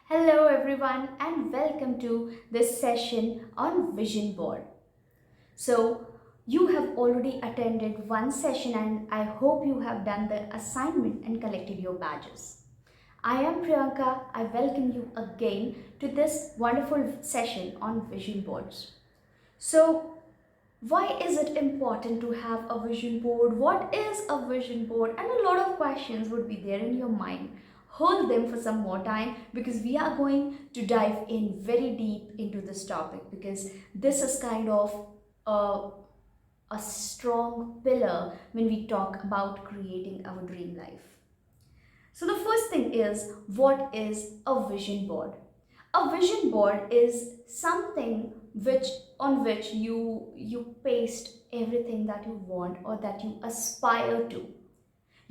Hello everyone and welcome to this session on vision board. So you have already attended one session and I hope you have done the assignment and collected your badges. I am Priyanka. I welcome you again to this wonderful session on vision boards. So why is it important to have a vision board? What is a vision board? And a lot of questions would be there in your mind. Hold them for some more time because we are going to dive in very deep into this topic because this is kind of a, a strong pillar when we talk about creating our dream life. So the first thing is, what is a vision board? A vision board is something which on which you paste everything that you want or that you aspire to.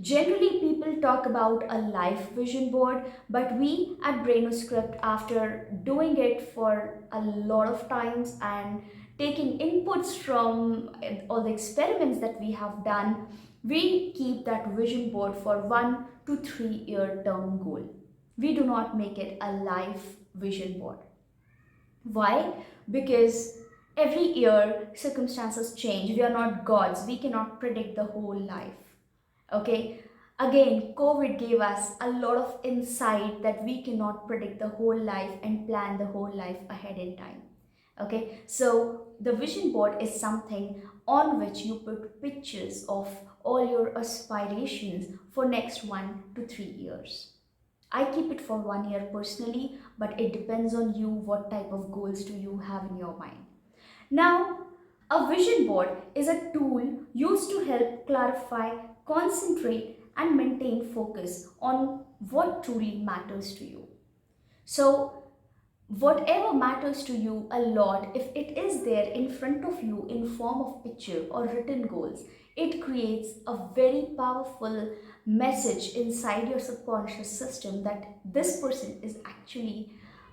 Generally, people talk about a life vision board, but we at BrainoScript, after doing it for a lot of times and taking inputs from all the experiments that we have done, we keep that vision board for 1 to 3 year term goal. We do not make it a life vision board. Why? Because every year circumstances change. We are not gods. We cannot predict the whole life. Okay. Again, COVID gave us a lot of insight that we cannot predict the whole life and plan the whole life ahead in time. Okay. So the vision board is something on which you put pictures of all your aspirations for next 1 to 3 years. I keep it for 1 year personally, but it depends on you what type of goals do you have in your mind. Now, a vision board is a tool used to help clarify, concentrate, and maintain focus on what truly matters to you. So, whatever matters to you a lot, if it is there in front of you in form of picture or written goals, it creates a very powerful message inside your subconscious system that this person is actually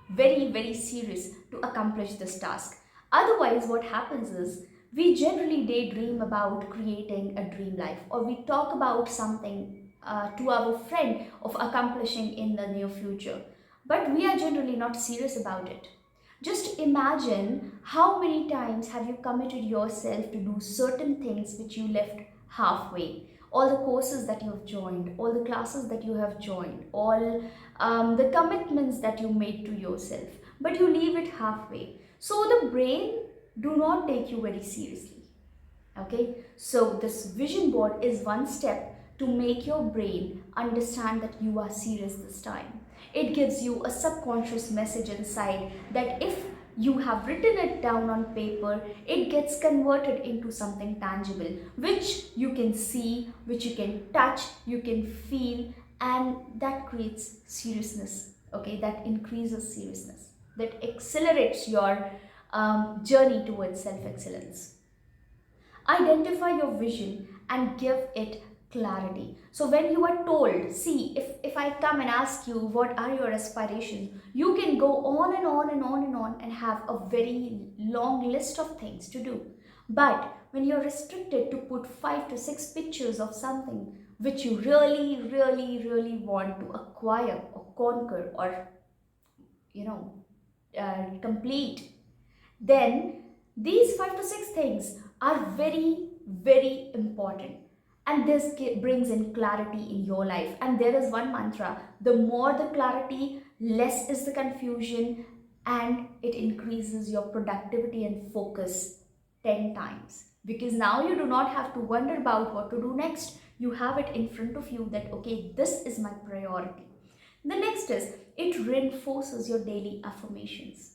very serious to accomplish this task. Otherwise, what happens is we generally daydream about creating a dream life, or we talk about something to our friend of accomplishing in the near future, but we are generally not serious about it. Just imagine how many times have you committed yourself to do certain things which you left halfway. All the courses that you have joined, all the classes that you have joined, all the commitments that you made to yourself, but you leave it halfway. So the brain do not take you very seriously. Okay, so this vision board is one step to make your brain understand that you are serious this time. It gives you a subconscious message inside that if you have written it down on paper, it gets converted into something tangible, which you can see, which you can touch, you can feel, and that creates seriousness. Okay, that increases seriousness, that accelerates your journey towards self excellence. Identify your vision and give it clarity. So when you are told, see, if I come and ask you what are your aspirations, you can go on and on and on and on and have a very long list of things to do. But when you're restricted to put 5 to 6 pictures of something which you really want to acquire or conquer or you know complete, then these 5 to 6 things are very important, and this brings in clarity in your life. And there is one mantra: the more the clarity, less is the confusion, and it increases your productivity and focus 10 times, because now you do not have to wonder about what to do next. You have it in front of you that okay, this is my priority. The next is, it reinforces your daily affirmations.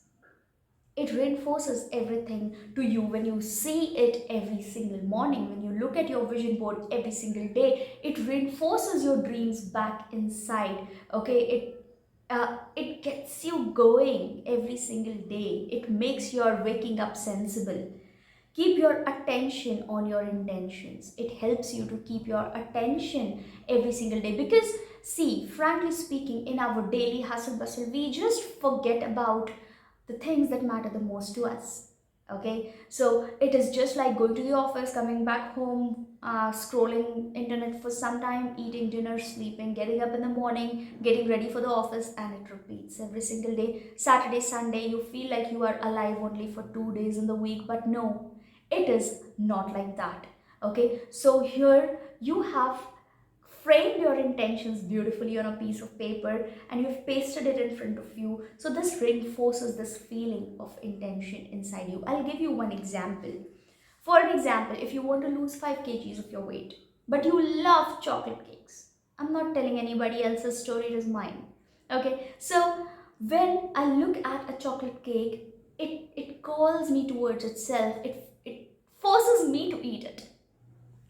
It reinforces everything to you when you see it every single morning, when you look at your vision board every single day. It reinforces your dreams back inside. Okay, it gets you going every single day. It makes your waking up sensible. Keep your attention on your intentions. It helps you to keep your attention every single day, because see, frankly speaking, in our daily hustle bustle, we just forget about the things that matter the most to us. Okay, so it is just like going to the office, coming back home, scrolling internet for some time, eating dinner, sleeping, getting up in the morning, getting ready for the office, and it repeats every single day. Saturday, Sunday, you feel like you are alive only for 2 days in the week, but no, it is not like that. Okay, so here you have framed your intentions beautifully on a piece of paper and you've pasted it in front of you. So this reinforces this feeling of intention inside you. I'll give you one example. For an example, if you want to lose 5 kgs of your weight, but you love chocolate cakes. I'm not telling anybody else's story, it is mine. Okay, so when I look at a chocolate cake, it calls me towards itself. It forces me to eat it.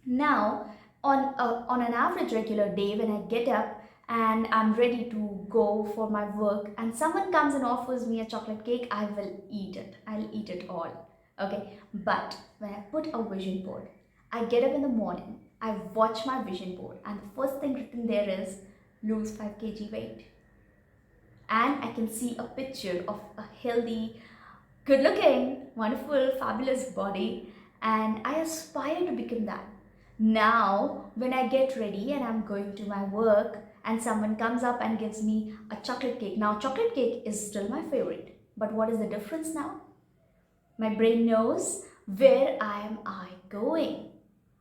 Now, on an average regular day, when I get up and I'm ready to go for my work, and someone comes and offers me a chocolate cake, I will eat it. I'll eat it all. Okay, but when I put a vision board, I get up in the morning, I watch my vision board, and the first thing written there is lose 5 kg weight. And I can see a picture of a healthy, good looking, wonderful, fabulous body, and I aspire to become that. Now, when I get ready and I'm going to my work, and someone comes up and gives me a chocolate cake. Now, chocolate cake is still my favorite, but what is the difference now? My brain knows where am I going.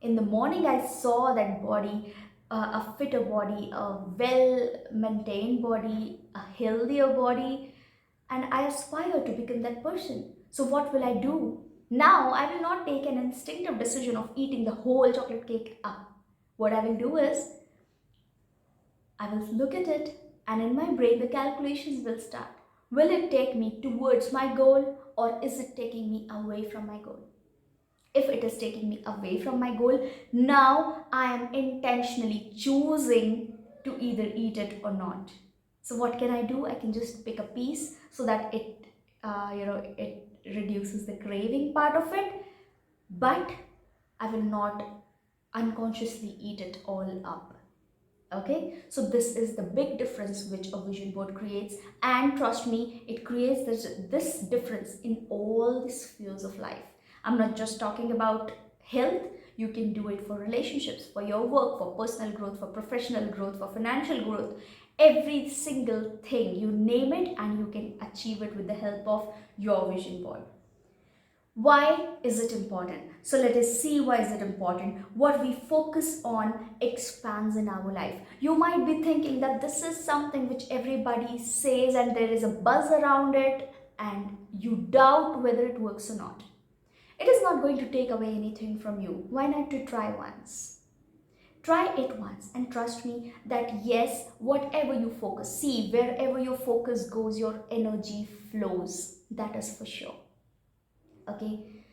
In the morning, I saw that body, a fitter body, a well maintained body, a healthier body, and I aspire to become that person. So, what will I do? Now, I will not take an instinctive decision of eating the whole chocolate cake up. What I will do is, I will look at it, and in my brain, the calculations will start. Will it take me towards my goal, or is it taking me away from my goal? If it is taking me away from my goal, now I am intentionally choosing to either eat it or not. So what can I do? I can just pick a piece so that it reduces the craving part of it, but I will not unconsciously eat it all up. Okay, so this is the big difference which a vision board creates, and trust me, it creates this difference in all the spheres of life. I'm not just talking about health. You can do it for relationships, for your work, for personal growth, for professional growth, for financial growth, every single thing, you name it, and you can achieve it with the help of your vision board. Why is it important? So let us see why is it important. What we focus on expands in our life. You might be thinking that this is something which everybody says and there is a buzz around it and you doubt whether it works or not. It is not going to take away anything from you. Why not to try once? Try it once and trust me that yes, whatever you focus, see, wherever your focus goes, your energy flows. That is for sure. Okay,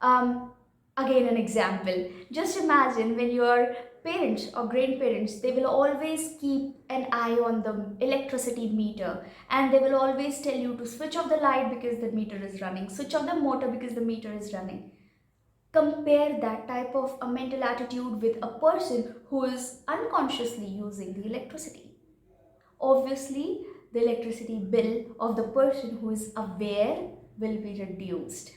um, again an example. Just imagine when your parents or grandparents, they will always keep an eye on the electricity meter, and they will always tell you to switch off the light because the meter is running, switch off the motor because the meter is running. Compare that type of a mental attitude with a person who is unconsciously using the electricity. Obviously, the electricity bill of the person who is aware will be reduced.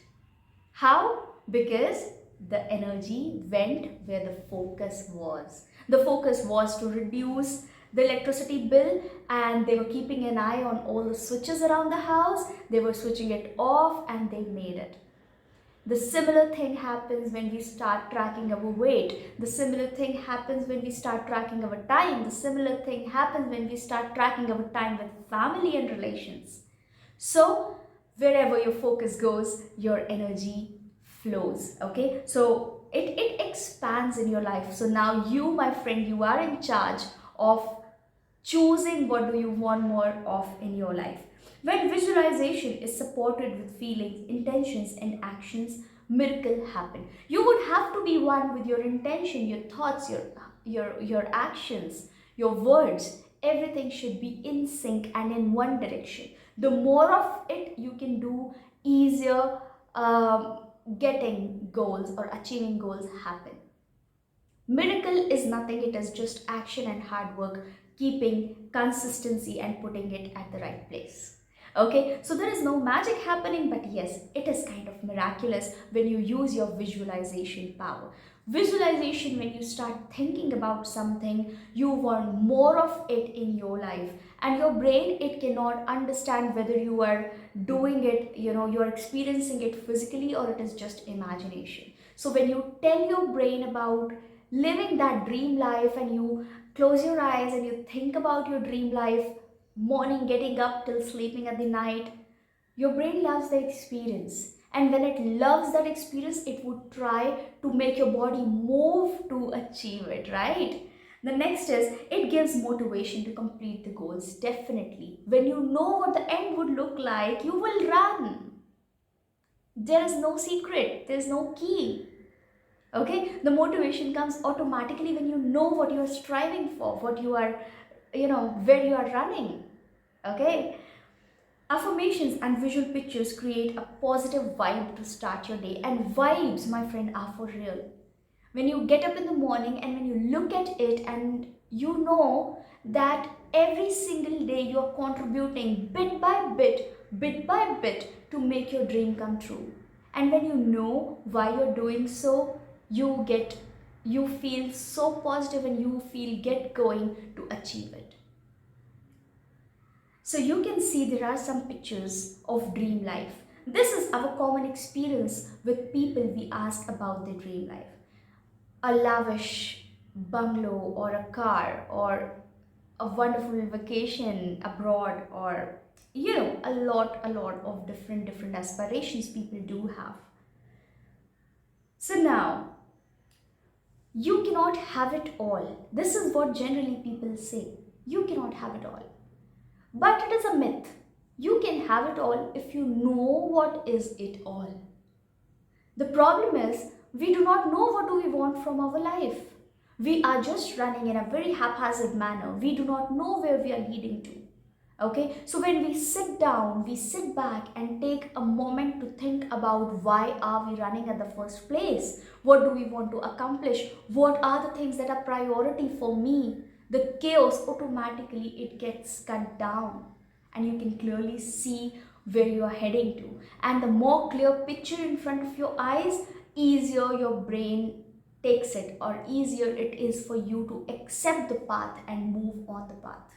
How? Because the energy went where the focus was. The focus was to reduce the electricity bill, and they were keeping an eye on all the switches around the house. They were switching it off and they made it. The similar thing happens when we start tracking our weight. The similar thing happens when we start tracking our time. The similar thing happens when we start tracking our time with family and relations. So, wherever your focus goes, your energy flows. Okay, so it expands in your life. So now you, my friend, you are in charge of choosing what do you want more of in your life. When visualization is supported with feelings, intentions, and actions, miracle happen. You would have to be one with your intention, your thoughts, your actions, your words. Everything should be in sync and in one direction. The more of it you can do, easier getting goals or achieving goals happen. Miracle is nothing, it is just action and hard work, keeping consistency and putting it at the right place. Okay, so there is no magic happening, but yes, it is kind of miraculous when you use your visualization power. Visualization, when you start thinking about something, you want more of it in your life, and your brain, it cannot understand whether you are doing it, you are experiencing it physically or it is just imagination. So when you tell your brain about living that dream life, and you close your eyes and you think about your dream life, morning getting up till sleeping at the night, your brain loves the experience. And when it loves that experience, it would try to make your body move to achieve it, right? The next is, it gives motivation to complete the goals. Definitely, when you know what the end would look like, you will run. There is no secret, there's no key. Okay, the motivation comes automatically when you know what you are striving for, what you are, where you are running. Okay, affirmations and visual pictures create a positive vibe to start your day, and vibes, my friend, are for real. When you get up in the morning and when you look at it, and you know that every single day you are contributing bit by bit to make your dream come true. And when you know why you're doing so, you feel so positive and you feel get going to achieve it. So you can see there are some pictures of dream life. This is our common experience with people we ask about their dream life. A lavish bungalow or a car or a wonderful vacation abroad, or a lot of different aspirations people do have. So now, you cannot have it all. This is what generally people say. You cannot have it all. But it is a myth. You can have it all if you know what is it all. The problem is, we do not know what do we want from our life. We are just running in a very haphazard manner. We do not know where we are heading to. Okay, so when we sit down, we sit back and take a moment to think about why are we running at the first place? What do we want to accomplish? What are the things that are priority for me? The chaos, automatically it gets cut down, and you can clearly see where you are heading to. And the more clear picture in front of your eyes, easier your brain takes it, or easier it is for you to accept the path and move on the path.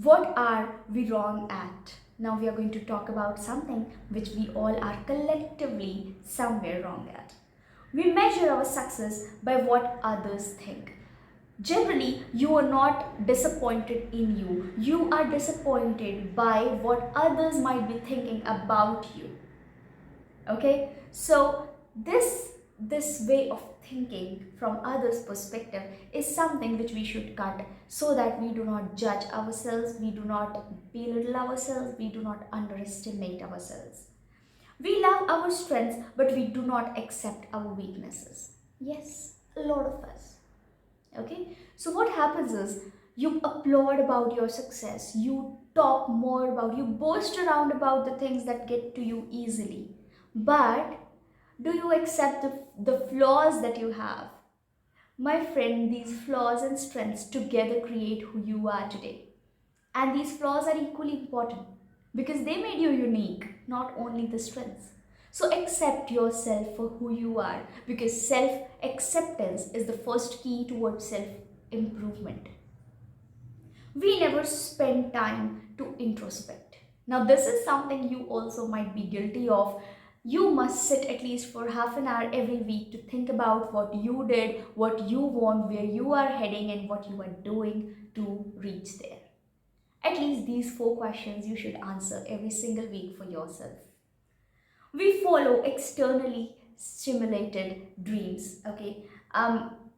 What are we wrong at? Now we are going to talk about something which we all are collectively somewhere wrong at. We measure our success by what others think. Generally, you are not disappointed in you. You are disappointed by what others might be thinking about you. Okay? So this way of thinking from others' perspective is something which we should cut, so that we do not judge ourselves, we do not belittle ourselves, we do not underestimate ourselves. We love our strengths, but we do not accept our weaknesses. Yes, a lot of us. Okay, so what happens is, you applaud about your success, you talk more about, you boast around about the things that get to you easily, but do you accept the flaws that you have? My friend, these flaws and strengths together create who you are today. And these flaws are equally important because they made you unique, not only the strengths. So accept yourself for who you are, because self acceptance is the first key towards self improvement. We never spend time to introspect. Now, this is something you also might be guilty of. You must sit at least for half an hour every week to think about what you did, what you want, where you are heading, and what you are doing to reach there. At least these 4 questions you should answer every single week for yourself. We follow externally stimulated dreams. Okay,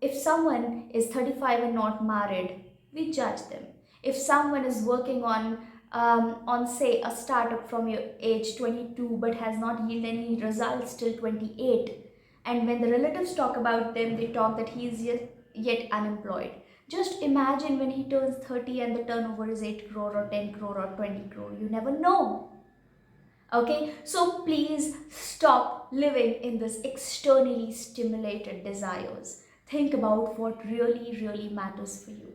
if someone is 35 and not married, we judge them. If someone is working on say a startup from your age 22 but has not yielded any results till 28, and when the relatives talk about them, they talk that he is yet unemployed. Just imagine when he turns 30 and the turnover is 8 crore or 10 crore or 20 crore. You never know. Okay, so please stop living in this externally stimulated desires. Think about what really matters for you.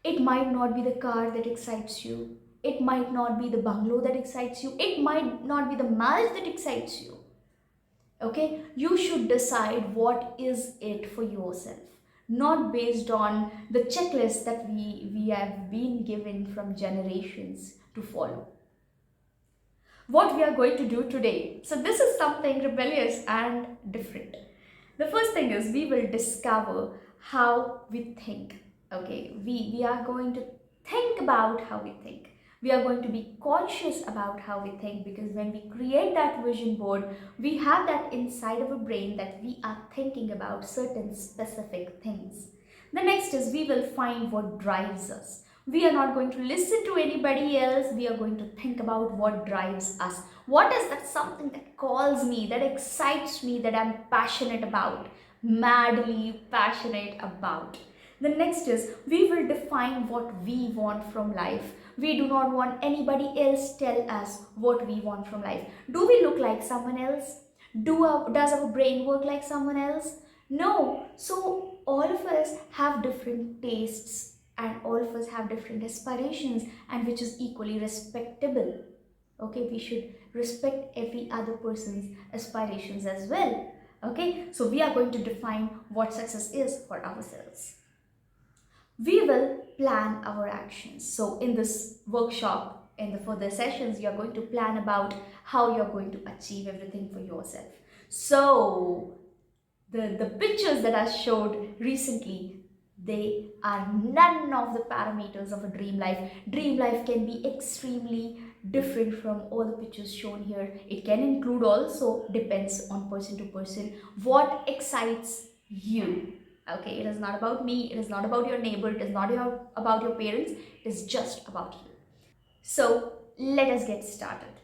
It might not be the car that excites you. It might not be the bungalow that excites you. It might not be the marriage that excites you. Okay, you should decide what is it for yourself, not based on the checklist that we have been given from generations to follow. What we are going to do today, so this is something rebellious and different. The first thing is we will discover how we think. Okay, we are going to think about how we think. We are going to be conscious about how we think, because when we create that vision board, we have that inside of our brain that we are thinking about certain specific things. The next is we will find what drives us. We are not going to listen to anybody else. We are going to think about what drives us. What is that something that calls me, that excites me, that I'm passionate about, madly passionate about? The next is we will define what we want from life. We do not want anybody else tell us what we want from life. Do we look like someone else? Does our brain work like someone else? No. So all of us have different tastes and all of us have different aspirations, and which is equally respectable. Okay, we should respect every other person's aspirations as well. Okay, so we are going to define what success is for ourselves. We will plan our actions. So in this workshop, in the further sessions, you are going to plan about how you're going to achieve everything for yourself. So the pictures that I showed recently, they are none of the parameters of a dream life. Dream life can be extremely different from all the pictures shown here. It can include also, depends on person to person, what excites you. Okay, it is not about me, it is not about your neighbor, it is not about your parents, it is just about you. So let us get started.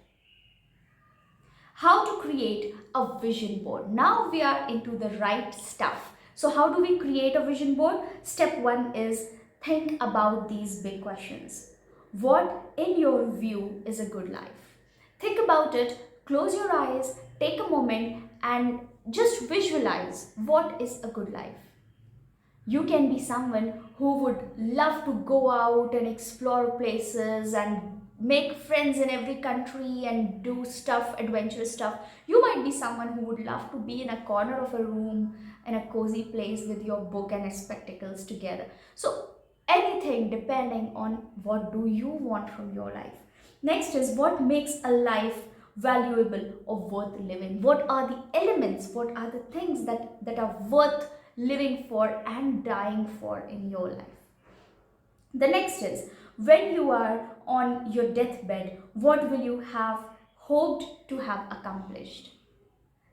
How to create a vision board. Now we are into the right stuff. So how do we create a vision board? Step one is think about these big questions. What in your view is a good life? Think about it, close your eyes, take a moment and just visualize what is a good life. You can be someone who would love to go out and explore places and make friends in every country and do stuff, adventurous stuff. You might be someone who would love to be in a corner of a room in a cozy place with your book and spectacles together. So anything depending on what do you want from your life. Next is what makes a life valuable or worth living. What are the elements, what are the things that are worth living for and dying for in your life? The next is when you are on your deathbed, what will you have hoped to have accomplished?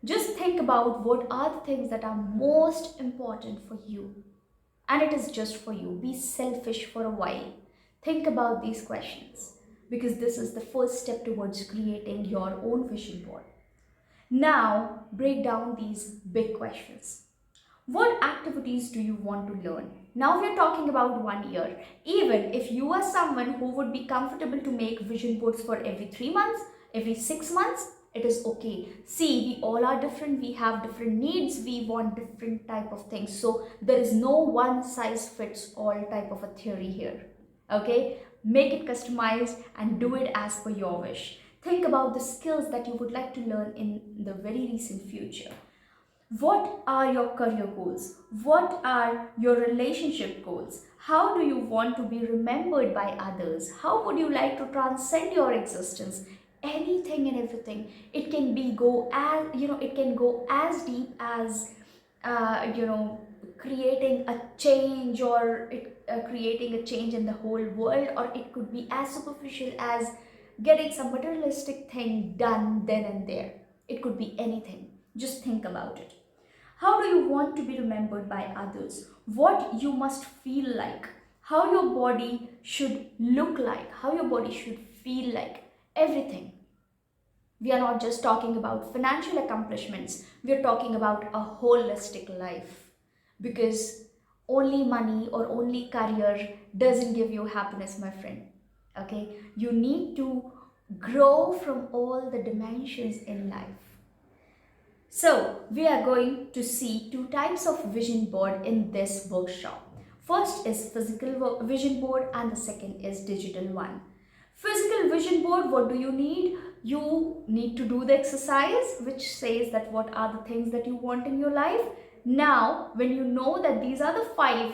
Just think about what are the things that are most important for you. And it is just for you. Be selfish for a while. Think about these questions, because this is the first step towards creating your own vision board. Now, break down these big questions. What activities do you want to learn? Now we are talking about 1 year. Even if you are someone who would be comfortable to make vision boards for every 3 months, every 6 months, it is okay. See, we all are different. We have different needs. We want different type of things. So there is no one size fits all type of a theory here. Okay, make it customized and do it as per your wish. Think about the skills that you would like to learn in the very recent future. What are your career goals? What are your relationship goals? How do you want to be remembered by others? How would you like to transcend your existence? Anything and everything. It can be go as it can go as deep as creating a change, or creating a change in the whole world, or it could be as superficial as getting some materialistic thing done then and there. It could be anything. Just think about it. How do you want to be remembered by others? What you must feel like? How your body should look like? How your body should feel like? Everything. We are not just talking about financial accomplishments, we are talking about a holistic life. Because only money or only career doesn't give you happiness, my friend. Okay? You need to grow from all the dimensions in life. So, we are going to see two types of vision board in this workshop. First is physical vision board and the second is digital one. Physical vision board, what do you need? You need to do the exercise which says that what are the things that you want in your life. Now, when you know that these are the 5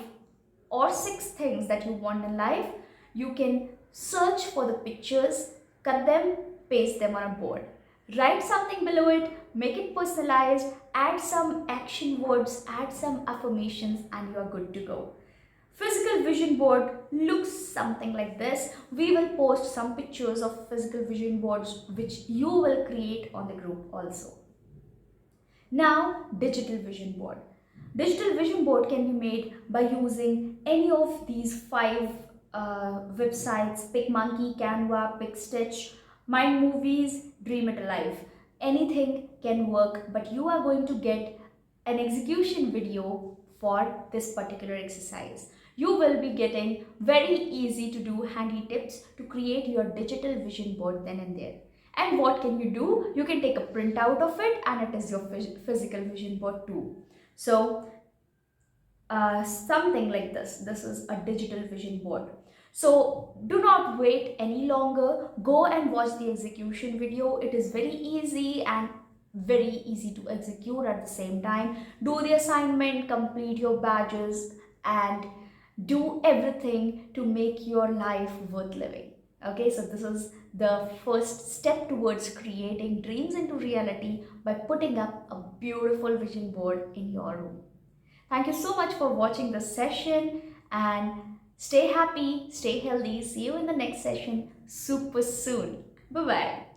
or 6 things that you want in life, you can search for the pictures, cut them, paste them on a board. Write something below it, make it personalized, add some action words, add some affirmations, and you are good to go. Physical vision board looks something like this. We will post some pictures of physical vision boards which you will create on the group also. Now, digital vision board. Digital vision board can be made by using any of these 5 websites: PicMonkey, Canva, PicStitch, Mind Movies, Dream It Alive. Anything can work, but you are going to get an execution video for this particular exercise. You will be getting very easy to do handy tips to create your digital vision board then and there. And what can you do? You can take a printout of it and it is your physical vision board too. So something like this. This is a digital vision board. So do not wait any longer. Go and watch the execution video. It is very easy and very easy to execute at the same time. Do the assignment, complete your badges, and do everything to make your life worth living. Okay, so this is the first step towards creating dreams into reality by putting up a beautiful vision board in your room. Thank you so much for watching this session, and stay happy, stay healthy. See you in the next session super soon. Bye bye.